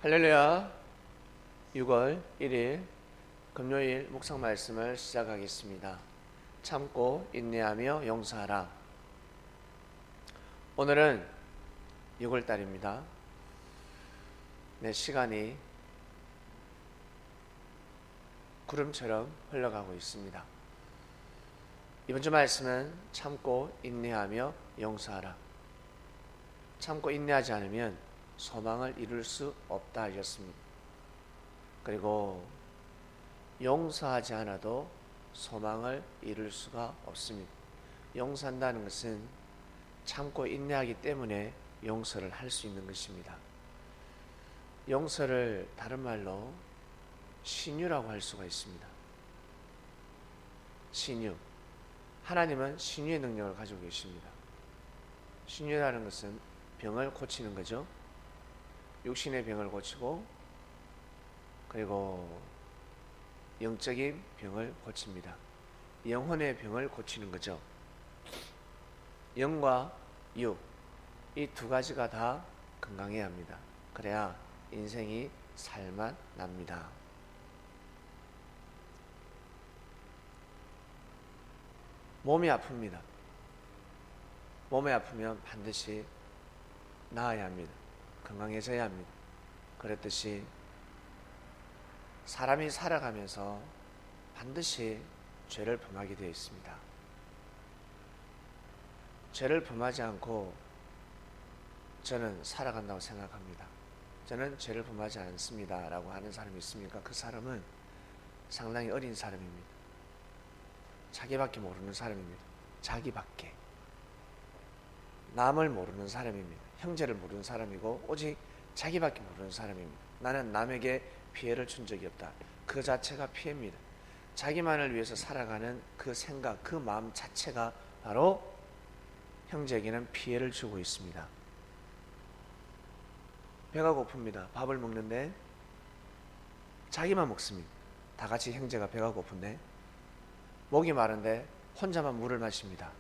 할렐루야. 6월 1일 금요일 묵상 말씀을 시작하겠습니다. 참고 인내하며 용서하라. 오늘은 6월 달입니다. 시간이 구름처럼 흘러가고 있습니다. 이번 주 말씀은 참고 인내하며 용서하라. 참고 인내하지 않으면 소망을 이룰 수 없다 하셨습니다. 그리고 용서하지 않아도 소망을 이룰 수가 없습니다. 용서한다는 것은 참고 인내하기 때문에 용서를 할 수 있는 것입니다. 용서를 다른 말로 신유라고 할 수가 있습니다. 신유. 하나님은 신유의 능력을 가지고 계십니다. 신유라는 것은 병을 고치는 거죠. 육신의 병을 고치고 그리고 영적인 병을 고칩니다. 영혼의 병을 고치는 거죠. 영과 육, 이 두 가지가 다 건강해야 합니다. 그래야 인생이 살맛 납니다. 몸이 아픕니다. 몸이 아프면 반드시 나아야 합니다. 건강해져야 합니다. 그랬듯이 사람이 살아가면서 반드시 죄를 범하게 되어 있습니다. 죄를 범하지 않고 저는 살아간다고 생각합니다. 저는 죄를 범하지 않습니다 라고 하는 사람이 있습니까? 그 사람은 상당히 어린 사람입니다. 자기밖에 모르는 사람입니다. 자기밖에. 남을 모르는 사람입니다. 형제를 모르는 사람이고 오직 자기밖에 모르는 사람입니다. 나는 남에게 피해를 준 적이 없다. 그 자체가 피해입니다. 자기만을 위해서 살아가는 그 생각, 그 마음 자체가 바로 형제에게는 피해를 주고 있습니다. 배가 고픕니다. 밥을 먹는데 자기만 먹습니다. 다 같이 형제가 배가 고픈데 목이 마른데 혼자만 물을 마십니다.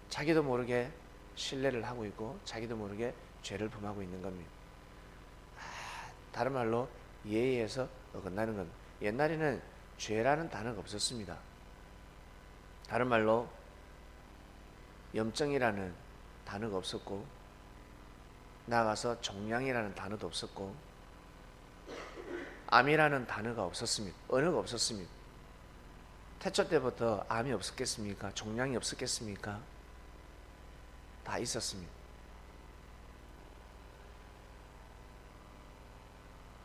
자기도 모르게 신뢰를 하고 있고 자기도 모르게 죄를 범하고 있는 겁니다. 다른 말로 예의에서 어긋나는 겁니다. 옛날에는 죄라는 단어가 없었습니다. 다른 말로 염증이라는 단어가 없었고 나아가서 종양이라는 단어도 없었고 암이라는 단어가 없었습니다. 언어가 없었습니다. 태초 때부터 암이 없었겠습니까? 종양이 없었겠습니까? 다 있었습니다.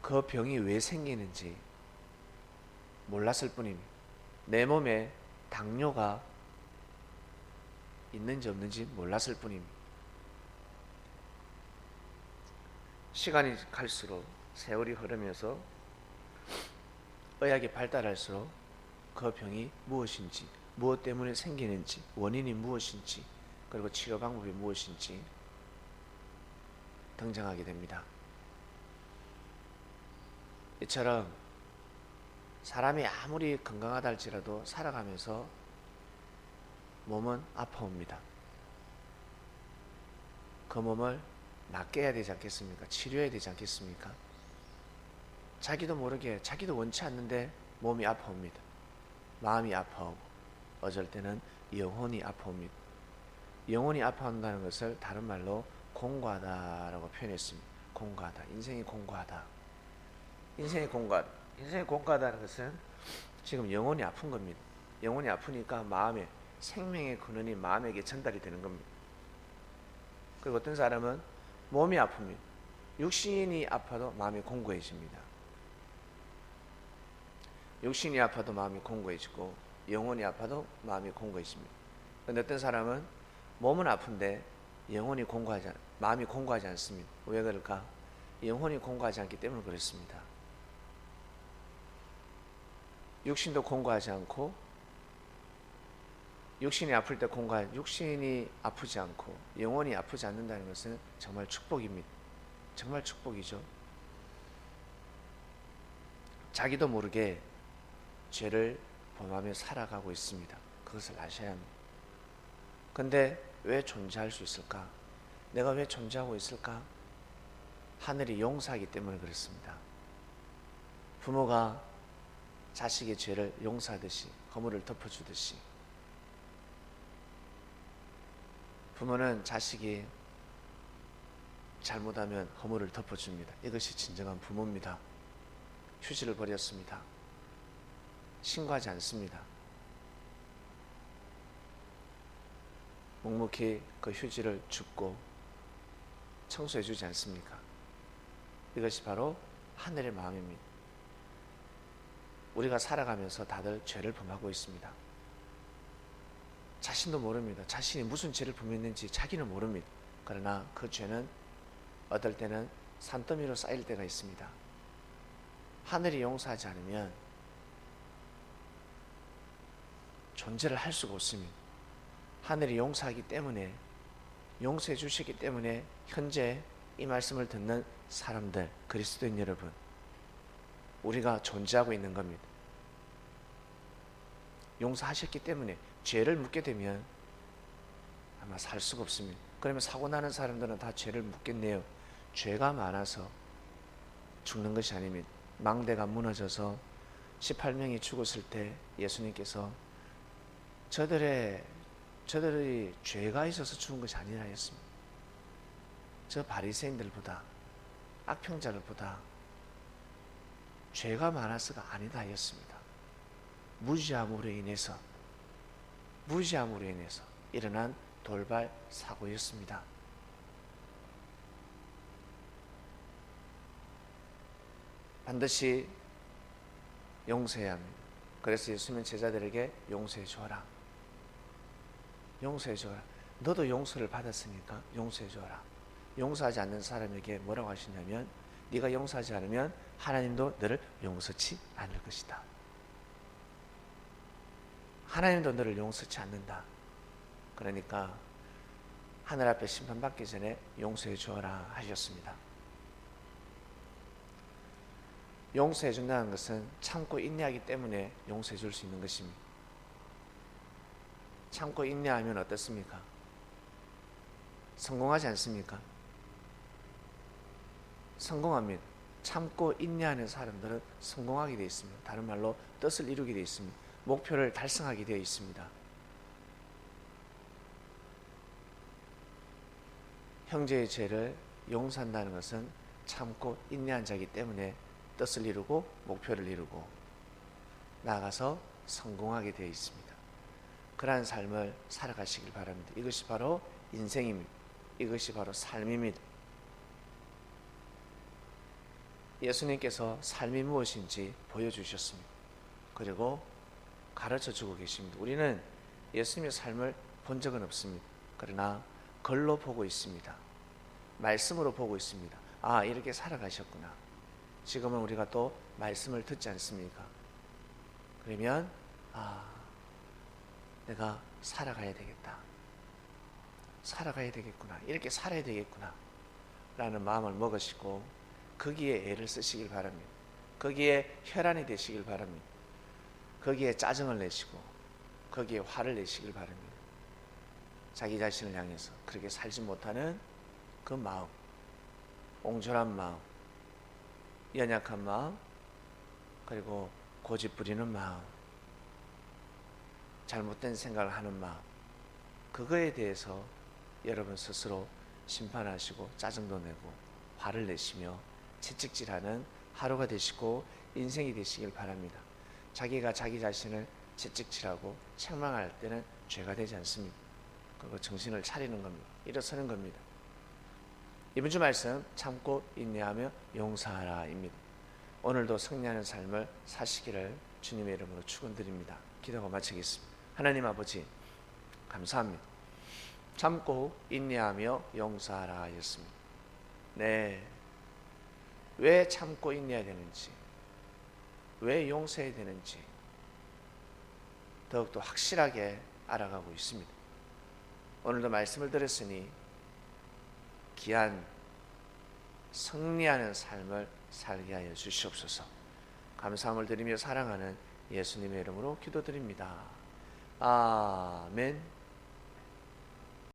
그 병이 왜 생기는지 몰랐을 뿐입니다. 내 몸에 당뇨가 있는지 없는지 몰랐을 뿐입니다. 시간이 갈수록 세월이 흐르면서 의학이 발달할수록 그 병이 무엇인지, 무엇 때문에 생기는지, 원인이 무엇인지, 그리고 치료 방법이 무엇인지 등장하게 됩니다. 이처럼 사람이 아무리 건강하다 할지라도 살아가면서 몸은 아파옵니다. 그 몸을 낫게 해야 되지 않겠습니까? 치료해야 되지 않겠습니까? 자기도 모르게 자기도 원치 않는데 몸이 아파옵니다. 마음이 아파오고 어쩔 때는 영혼이 아파옵니다. 영혼이 아파한다는 것을 다른 말로 공고하다라고 표현했습니다. 공고하다. 인생이 공고하다. 인생이 공고하다. 인생이 공고하다는 것은 지금 영혼이 아픈 겁니다. 영혼이 아프니까 마음에 생명의 근원이 마음에게 전달이 되는 겁니다. 그리고 어떤 사람은 몸이 아픕니다. 육신이 아파도 마음이 공고해집니다. 육신이 아파도 마음이 공고해지고 영혼이 아파도 마음이 공고해집니다. 그런데 어떤 사람은 몸은 아픈데 마음이 공고하지 않습니다. 왜 그럴까? 영혼이 공고하지 않기 때문에 그렇습니다. 육신도 공고하지 않고 육신이 아프지 않고 영혼이 아프지 않는다는 것은 정말 축복입니다. 정말 축복이죠. 자기도 모르게 죄를 범하며 살아가고 있습니다. 그것을 아셔야 합니다. 근데 왜 존재할 수 있을까? 내가 왜 존재하고 있을까? 하늘이 용서하기 때문에 그렇습니다. 부모가 자식의 죄를 용서하듯이, 허물을 덮어주듯이, 부모는 자식이 잘못하면 허물을 덮어줍니다. 이것이 진정한 부모입니다. 휴지를 버렸습니다. 신고하지 않습니다. 묵묵히 그 휴지를 줍고 청소해 주지 않습니까? 이것이 바로 하늘의 마음입니다. 우리가 살아가면서 다들 죄를 범하고 있습니다. 자신도 모릅니다. 자신이 무슨 죄를 범했는지 자기는 모릅니다. 그러나 그 죄는 어떨 때는 산더미로 쌓일 때가 있습니다. 하늘이 용서하지 않으면 존재를 할 수가 없습니다. 하늘이 용서하기 때문에, 용서해 주시기 때문에 현재 이 말씀을 듣는 사람들, 그리스도인 여러분, 우리가 존재하고 있는 겁니다. 용서하셨기 때문에 죄를 묻게 되면 아마 살 수가 없습니다. 그러면 사고 나는 사람들은 다 죄를 묻겠네요. 죄가 많아서 죽는 것이 아닙니다. 망대가 무너져서 18명이 죽었을 때 예수님께서 저들의 죄가 있어서 죽은 것이 아니라 했습니다. 저 바리새인들보다, 악평자들보다 죄가 많아서가 아니다 하였습니다. 무지함으로 인해서 일어난 돌발 사고였습니다. 반드시 용서해야 합니다. 그래서 예수님은 제자들에게 용서해 주어라. 용서해 주어라. 너도 용서를 받았으니까 용서해 주어라. 용서하지 않는 사람에게 뭐라고 하시냐면, 네가 용서하지 않으면 하나님도 너를 용서치 않을 것이다. 하나님도 너를 용서치 않는다. 그러니까 하늘 앞에 심판받기 전에 용서해 주어라 하셨습니다. 용서해 준다는 것은 참고 인내하기 때문에 용서해 줄 수 있는 것입니다. 참고 인내하면 어떻습니까? 성공하지 않습니까? 성공합니다. 참고 인내하는 사람들은 성공하게 되어 있습니다. 다른 말로 뜻을 이루게 되어 있습니다. 목표를 달성하게 되어 있습니다. 형제의 죄를 용서한다는 것은 참고 인내한 자이기 때문에 뜻을 이루고 목표를 이루고 나아가서 성공하게 되어 있습니다. 그러한 삶을 살아가시길 바랍니다. 이것이 바로 인생입니다. 이것이 바로 삶입니다. 예수님께서 삶이 무엇인지 보여주셨습니다. 그리고 가르쳐주고 계십니다. 우리는 예수님의 삶을 본 적은 없습니다. 그러나 글로 보고 있습니다. 말씀으로 보고 있습니다. 아, 이렇게 살아가셨구나. 지금은 우리가 또 말씀을 듣지 않습니까? 그러면 내가 살아가야 되겠다. 살아가야 되겠구나. 이렇게 살아야 되겠구나. 라는 마음을 먹으시고 거기에 애를 쓰시길 바랍니다. 거기에 혈안이 되시길 바랍니다. 거기에 짜증을 내시고 거기에 화를 내시길 바랍니다. 자기 자신을 향해서 그렇게 살지 못하는 그 마음, 옹졸한 마음, 연약한 마음, 그리고 고집 부리는 마음, 잘못된 생각을 하는 마음, 그거에 대해서 여러분 스스로 심판하시고 짜증도 내고 화를 내시며 채찍질하는 하루가 되시고 인생이 되시길 바랍니다. 자기가 자기 자신을 채찍질하고 책망할 때는 죄가 되지 않습니다. 그리고 정신을 차리는 겁니다. 일어서는 겁니다. 이번 주 말씀 참고 인내하며 용서하라입니다. 오늘도 승리하는 삶을 사시기를 주님의 이름으로 축원드립니다. 기도하고 마치겠습니다. 하나님 아버지 감사합니다. 참고 인내하며 용서하라 하였습니다. 네, 왜 참고 인내해야 되는지, 왜 용서해야 되는지 더욱더 확실하게 알아가고 있습니다. 오늘도 말씀을 들었으니 귀한 승리하는 삶을 살게 하여 주시옵소서. 감사함을 드리며 사랑하는 예수님의 이름으로 기도드립니다. 아멘.